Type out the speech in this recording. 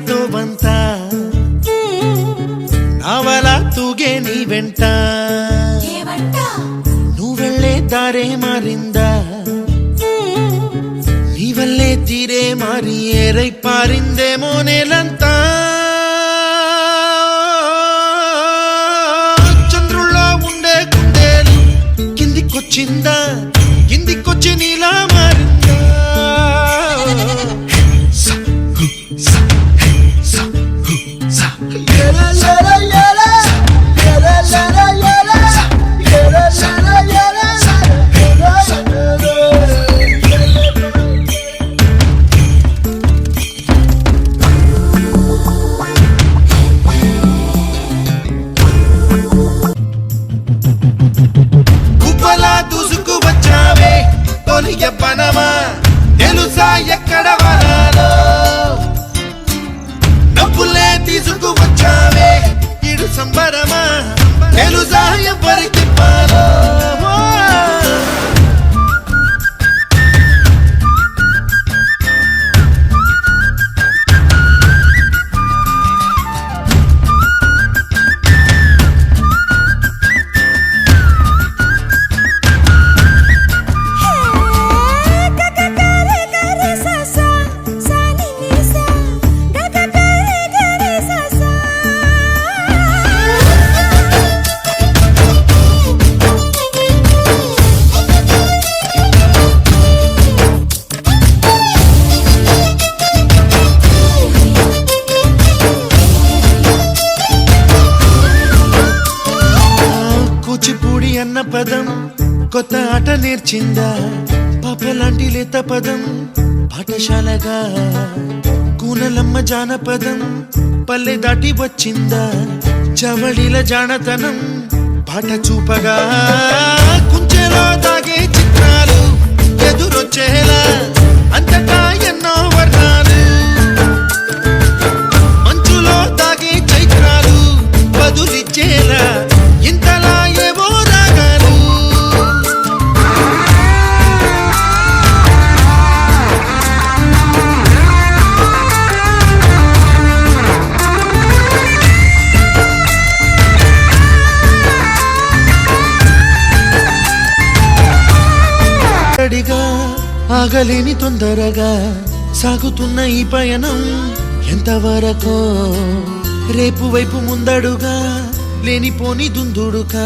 ನೀತೋ ಬಂತ ನಾವಲ ತೂಗೆ ನೀ వెంట నువ్వెళ్ళే దారే మారింద నీవల్లే తీరే మారి ఏరై పారిందేమో నేలంతా చంద్రుల్లో ఉండే గుండెలు కిందికొచ్చిందా కిందికొచ్చి నీలా మారిందా దూసుకు వచ్చావే తొలిగ పనమా తెలుసా ఎక్కడ వనాలో డబ్బులే తీసుకు వచ్చావే ఇడు సంబరమా తెలుసా ఎవరికి పాలో కూచిపూడి అన్న పదం కొత్త ఆట నేర్చిందా పాపలాంటి లేత పదం పాఠశాలగా కూనలమ్మ జానపదం పల్లె దాటి వచ్చిందా చవళిల జానతనం పాట చూపగా కుంచెలో దాగే చిత్రాలు ఎదురొచ్చేలా అంతటా ఎన్నో వర్ణాలు మంచులో దాగే చైత్రాలు బదులిచ్చేలా ఇంతలా ఏవో రాగాలు అడిగా ఆగలేని తొందరగా సాగుతున్న ఈ పయనం ఎంతవరకో రేపు వైపు ముందడుగా లేనిపోని దుందుడుగా